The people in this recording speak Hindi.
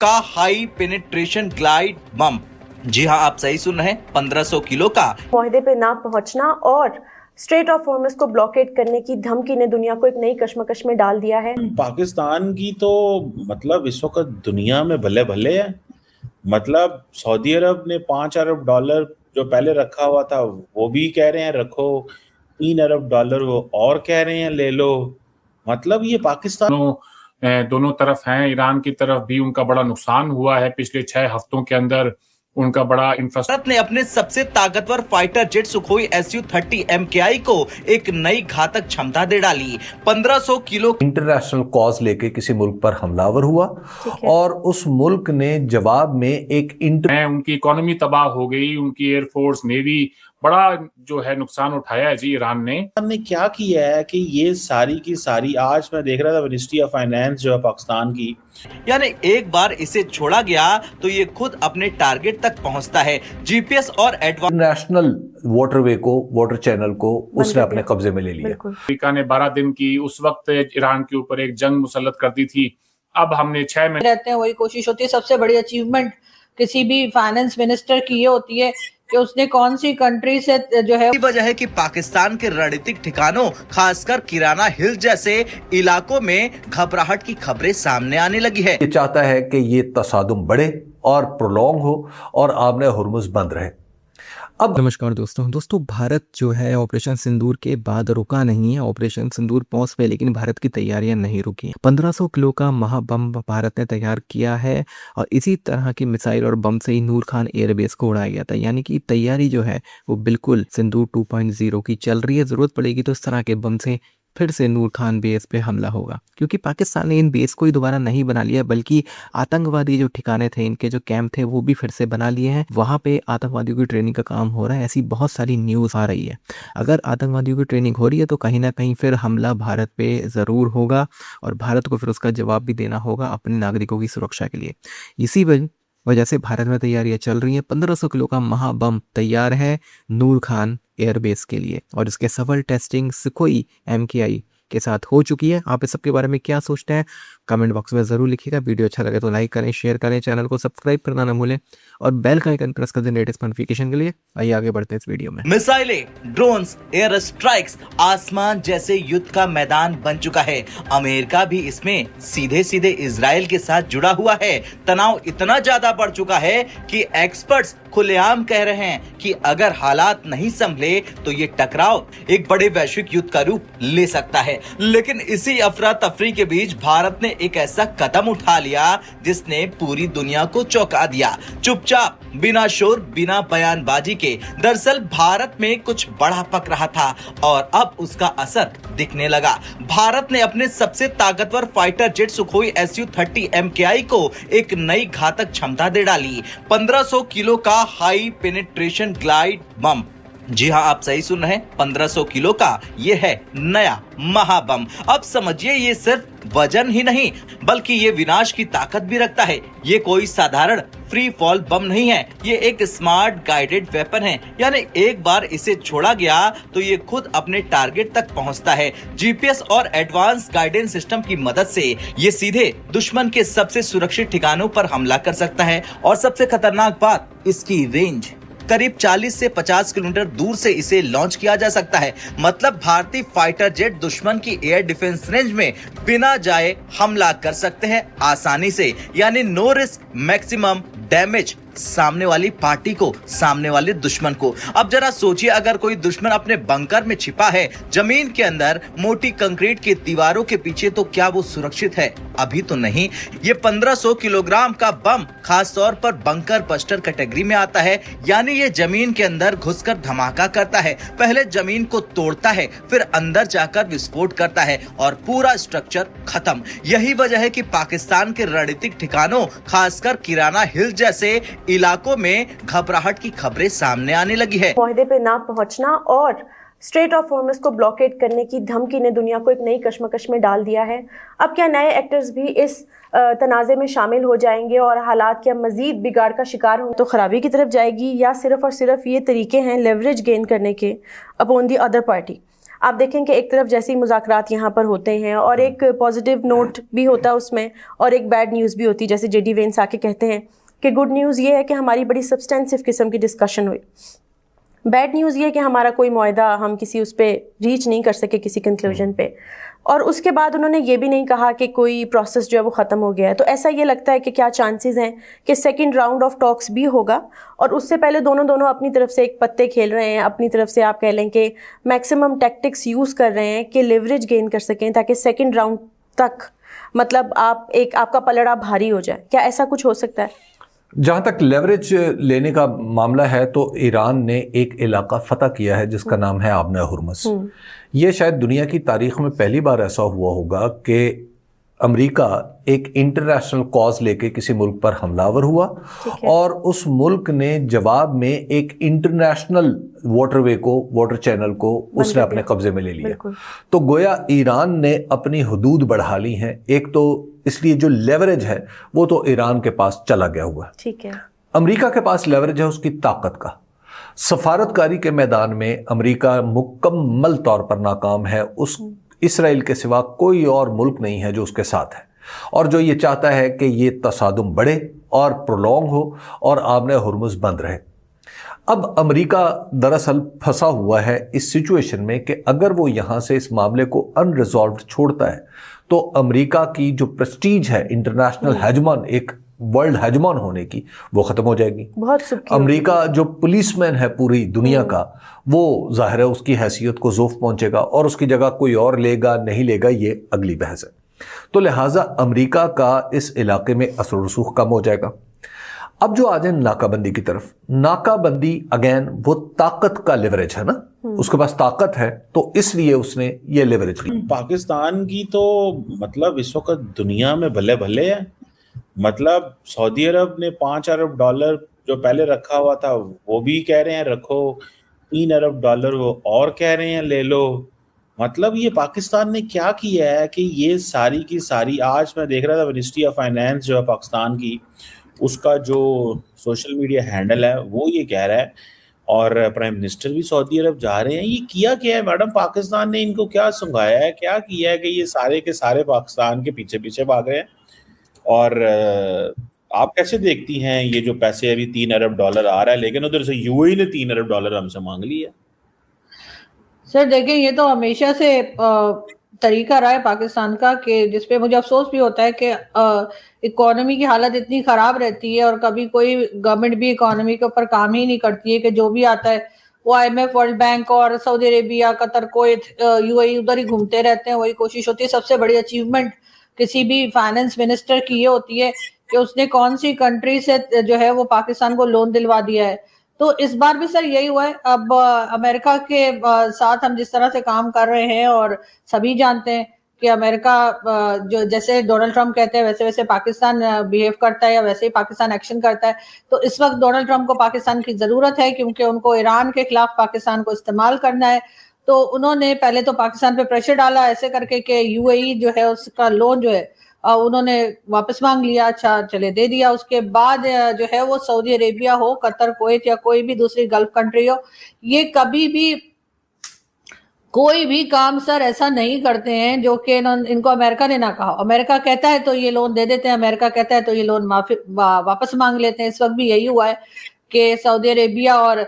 का हाई पेनिट्रेशन ग्लाइड बम। जी हाँ, आप सही सुन रहे हैं, 1500 किलो का मुआहदे पे ना पहुंचना और स्ट्रेट ऑफ हॉर्मुज को ब्लॉकेट करने की धमकी ने दुनिया को एक नई कश्मकश में डाल दिया है। पाकिस्तान की तो मतलब इस वक्त दुनिया में भले भले है। मतलब सऊदी अरब ने $5 अरब जो पहले रखा हुआ था वो भी कह रहे हैं रखो, $3 अरब वो और कह रहे हैं ले लो। मतलब ये पाकिस्तान दोनों तरफ हैं। ईरान की तरफ भी उनका बड़ा नुकसान हुआ है पिछले 6 हफ्तों के अंदर। उनका बड़ा भारत ने अपने सबसे ताकतवर fighter jet Sukhoi Su-30 MKI को एक नई घातक क्षमता दे डाली। 1500 किलो इंटरनेशनल कॉज लेके किसी मुल्क पर हमलावर हुआ और उस मुल्क ने जवाब में एक उनकी इकोनॉमी तबाह हो गई, उनकी एयरफोर्स नेवी बड़ा जो है नुकसान उठाया है जी ईरान ने क्या किया है कि ये सारी की सारी, आज मैं देख रहा था मिनिस्ट्री ऑफ फाइनेंस जो है पाकिस्तान की, यानी एक बार इसे छोड़ा गया तो ये खुद अपने टारगेट तक पहुंचता है। जीपीएस और एडवांस नेशनल वाटरवे को, वाटर चैनल को उसने अपने कब्जे में ले लिया। अमेरिका ने 12 दिन की उस वक्त ईरान के ऊपर एक जंग मुसल्लत कर दी थी। अब हमने 6 महीने रहते हैं, वही कोशिश होती है। सबसे बड़ी अचीवमेंट किसी भी फाइनेंस मिनिस्टर की ये होती है कि उसने कौन सी कंट्री से जो है। वजह है कि पाकिस्तान के रणनीतिक ठिकानों खासकर किराना हिल जैसे इलाकों में घबराहट की खबरें सामने आने लगी है। ये चाहता है कि ये तसादुम बढ़े और प्रोलॉन्ग हो और आमने हुर्मुज बंद रहे। अब नमस्कार दोस्तों, भारत जो है ऑपरेशन सिंदूर के बाद रुका नहीं है। ऑपरेशन सिंदूर पहुंच पे, लेकिन भारत की तैयारियां नहीं रुकी। 1500 किलो का महाबम भारत ने तैयार किया है और इसी तरह की मिसाइल और बम से ही नूर खान एयरबेस को उड़ाया गया था। यानी कि तैयारी जो है वो बिल्कुल सिंदूर 2.0 की चल रही है। जरूरत पड़ेगी तो इस तरह के बम से फिर से नूर खान बेस पे हमला होगा, क्योंकि पाकिस्तान ने इन बेस को ही दोबारा नहीं बना लिया, बल्कि आतंकवादी जो ठिकाने थे, इनके जो कैंप थे, वो भी फिर से बना लिए हैं। वहाँ पे आतंकवादियों की ट्रेनिंग का काम हो रहा है। ऐसी बहुत सारी न्यूज़ आ रही है। अगर आतंकवादियों की ट्रेनिंग हो रही है तो कहीं ना कहीं फिर हमला भारत पे ज़रूर होगा और भारत को फिर उसका जवाब भी देना होगा अपने नागरिकों की सुरक्षा के लिए। इसी वजह से भारत में तैयारियां चल रही हैं। 1500 किलो का महाबम तैयार है नूर खान एयरबेस के लिए और इसके सफल टेस्टिंग सुखोई MKI के साथ हो चुकी है। आप इस सब के बारे में क्या सोचते हैं कमेंट बॉक्स में ज़रूर लिखिएगा। वीडियो अच्छा लगे तो लाइक करें, शेयर करें, चैनल को सब्सक्राइब करना ना भूलें और बेल का आइकन प्रेस कर दें लेटेस्ट नोटिफिकेशन के लिए। आइए आगे बढ़ते हैं इस वीडियो में। मिसाइलें, ड्रोन्स, एयर स्ट्राइक्स, आसमान जैसे युद्ध का मैदान बन चुका है। अमेरिका भी इसमें सीधे सीधे इजराइल के साथ जुड़ा हुआ है। तनाव इतना ज्यादा बढ़ चुका है कि एक्सपर्ट्स खुलेआम कह रहे हैं कि अगर हालात नहीं संभले तो ये टकराव एक बड़े वैश्विक युद्ध का रूप ले सकता है। लेकिन इसी अफरा तफरी के बीच भारत ने एक ऐसा कदम उठा लिया जिसने पूरी दुनिया को चौंका दिया। चुपचाप, बिना शोर, बिना बयानबाजी के। दरअसल भारत में कुछ बड़ा पक रहा था और अब उसका असर दिखने लगा। भारत ने अपने सबसे ताकतवर fighter jet Sukhoi Su-30 MKI को एक नई घातक क्षमता दे डाली। 1500 किलो का हाई पेनिट्रेशन ग्लाइड बम। जी हाँ, आप सही सुन रहे हैं, 1500 किलो का ये है नया महाबम। अब समझिए, ये सिर्फ वजन ही नहीं बल्कि ये विनाश की ताकत भी रखता है। ये कोई साधारण फ्री फॉल बम नहीं है, ये एक स्मार्ट गाइडेड वेपन है। यानी एक बार इसे छोड़ा गया तो ये खुद अपने टारगेट तक पहुंचता है। जीपीएस और एडवांस गाइडेंस सिस्टम की मदद से ये सीधे दुश्मन के सबसे सुरक्षित ठिकानों पर हमला कर सकता है। और सबसे खतरनाक बात, इसकी रेंज करीब 40 से 50 किलोमीटर दूर से इसे लॉन्च किया जा सकता है। मतलब भारतीय फाइटर जेट दुश्मन की एयर डिफेंस रेंज में बिना जाए हमला कर सकते हैं आसानी से। यानी नो रिस्क, मैक्सिमम डैमेज सामने वाली पार्टी को, सामने वाले दुश्मन को। अब जरा सोचिए, अगर कोई दुश्मन अपने बंकर में छिपा है जमीन के अंदर मोटी कंक्रीट की दीवारों के पीछे, तो क्या वो सुरक्षित है? अभी तो नहीं। ये 1500 किलोग्राम का बम खास तौर पर बंकर बस्टर कैटेगरी में आता है। यानी ये जमीन के अंदर घुसकर धमाका करता है। पहले जमीन को तोड़ता है, फिर अंदर जाकर विस्फोट करता है और पूरा स्ट्रक्चर खत्म। यही वजह है कि पाकिस्तान के रणनीतिक ठिकानों खासकर किराना हिल जैसे इलाकों में घबराहट की खबरें सामने आने लगी है। मुआहदे पे ना पहुंचना और स्ट्रेट ऑफ हॉर्मुज को ब्लॉकेट करने की धमकी ने दुनिया को एक नई कश्मकश में डाल दिया है। अब क्या नए एक्टर्स भी इस तनाज़े में शामिल हो जाएंगे और हालात क्या मजीद बिगाड़ का शिकार होंगे, तो खराबी की तरफ जाएगी, या सिर्फ और सिर्फ ये तरीके हैं लेवरेज गेन करने के अपॉन दी अदर पार्टी? आप देखें कि एक तरफ जैसे ही मुज़ाकरात यहाँ पर होते हैं और एक पॉजिटिव नोट भी होता है उसमें और एक बैड न्यूज़ भी होती है, जैसे जेडी वेंस आके कहते हैं कि गुड न्यूज़ ये है कि हमारी बड़ी सब्सटेंसिव किस्म की डिस्कशन हुई, बैड न्यूज़ ये कि हमारा कोई मुआहदा हम किसी उस पर रीच नहीं कर सके किसी कंक्लूजन पे, और उसके बाद उन्होंने ये भी नहीं कहा कि कोई प्रोसेस जो है वो ख़त्म हो गया है। तो ऐसा ये लगता है कि क्या चांसेस हैं कि सेकंड राउंड ऑफ टॉक्स भी होगा और उससे पहले दोनों अपनी तरफ से एक पत्ते खेल रहे हैं, अपनी तरफ से आप कह लें कि मैक्सिमम टैक्टिक्स यूज़ कर रहे हैं कि लेवरेज गेन कर सकें ताकि सेकेंड राउंड तक मतलब आपका पलड़ा भारी हो जाए। क्या ऐसा कुछ हो सकता है? जहां तक लेवरेज लेने का मामला है तो ईरान ने एक इलाका फतह किया है जिसका नाम है आबना हुर्मुज़। ये शायद दुनिया की तारीख में पहली बार ऐसा हुआ होगा कि अमेरिका एक इंटरनेशनल कॉज लेके किसी मुल्क पर हमलावर हुआ और उस मुल्क ने जवाब में एक इंटरनेशनल वाटर चैनल को उसने अपने कब्जे में ले लिया। तो गोया ईरान ने अपनी हदूद बढ़ा ली हैं। एक तो इसलिए जो लेवरेज है वो तो ईरान के पास चला गया हुआ है। ठीक है, अमेरिका के पास लेवरेज है उसकी ताकत का। सफारतकारी के मैदान में अमेरिका मुकम्मल तौर पर नाकाम है। उस इसराइल के सिवा कोई और मुल्क नहीं है जो उसके साथ है और जो ये चाहता है कि ये तसादुम बढ़े और प्रोलॉन्ग हो और आबना हुर्मुज़ बंद रहे। अब अमेरिका दरअसल फंसा हुआ है इस सिचुएशन में कि अगर वो यहाँ से इस मामले को अनरिजॉल्व्ड छोड़ता है तो अमेरिका की जो प्रेस्टीज है इंटरनेशनल हेजमॉन, एक वर्ल्ड हेजमॉन होने की, वो खत्म हो जाएगी। बहुत अमेरिका जो पुलिसमैन है पूरी दुनिया का, वो जाहिर है उसकी हैसियत को ज़ोफ पहुंचेगा और उसकी जगह कोई और लेगा नहीं लेगा ये अगली बहस है। तो लिहाजा अमेरिका का इस इलाके में असर रसूख कम हो जाएगा। अब जो आ जाए नाकाबंदी की तरफ, नाकाबंदी अगेन वो ताकत का लेवरेज है ना, उसके पास ताकत है तो इसलिए उसने ये लेवरेज ली। पाकिस्तान की तो मतलब इस वक्त दुनिया में भले भले है। मतलब सऊदी अरब ने $5 अरब जो पहले रखा हुआ था वो भी कह रहे हैं रखो, $3 अरब वो और कह रहे हैं ले लो। मतलब ये पाकिस्तान ने क्या किया है कि ये सारी की सारी, आज मैं देख रहा था मिनिस्ट्री ऑफ फाइनेंस जो है पाकिस्तान की, उसका जो सोशल मीडिया हैंडल है वो ये कह रहा है, और प्राइम मिनिस्टर भी सऊदी अरब जा रहे हैं। ये किया क्या है मैडम? पाकिस्तान ने इनको क्या सुंघाया है, क्या किया है कि ये सारे के सारे पाकिस्तान के पीछे पीछे भाग रहे हैं? और आप कैसे देखती हैं ये जो पैसे अभी $3 अरब आ रहा है, लेकिन उधर से यूएई ने $3 अरब हमसे मांग लिया? सर देखिए, ये तो हमेशा से तरीका रहा है पाकिस्तान का कि जिसपे मुझे अफसोस भी होता है कि इकोनॉमी की हालत इतनी खराब रहती है और कभी कोई गवर्नमेंट भी इकोनॉमी के ऊपर काम ही नहीं करती है कि जो भी आता है वो IMF, वर्ल्ड बैंक और Saudi Arabia, Qatar, Kuwait, UAE उधर ही घूमते रहते हैं। वही कोशिश होती है। सबसे बड़ी अचीवमेंट किसी भी फाइनेंस मिनिस्टर की ये होती है कि उसने कौन सी कंट्री से जो है वो पाकिस्तान को लोन दिलवा दिया है। तो इस बार भी सर यही हुआ है। अब अमेरिका के साथ हम जिस तरह से काम कर रहे हैं और सभी जानते हैं कि अमेरिका जो जैसे डोनाल्ड ट्रंप कहते हैं वैसे वैसे पाकिस्तान बिहेव करता है या वैसे ही पाकिस्तान एक्शन करता है। तो इस वक्त डोनाल्ड ट्रंप को पाकिस्तान की जरूरत है क्योंकि उनको ईरान के खिलाफ पाकिस्तान को इस्तेमाल करना है। तो उन्होंने पहले तो पाकिस्तान पे प्रेशर डाला ऐसे करके कि यूएई जो है उसका लोन जो है उन्होंने वापस मांग लिया। अच्छा चले दे दिया। उसके बाद जो है वो सऊदी अरेबिया हो, कतर, कुवैत या कोई भी दूसरी गल्फ कंट्री हो, ये कभी भी कोई भी काम सर ऐसा नहीं करते हैं जो कि इनको अमेरिका ने ना कहा। अमेरिका कहता है तो ये लोन दे देते हैं, अमेरिका कहता है तो ये लोन वापस मांग लेते हैं। इस वक्त भी यही हुआ है कि सऊदी अरेबिया और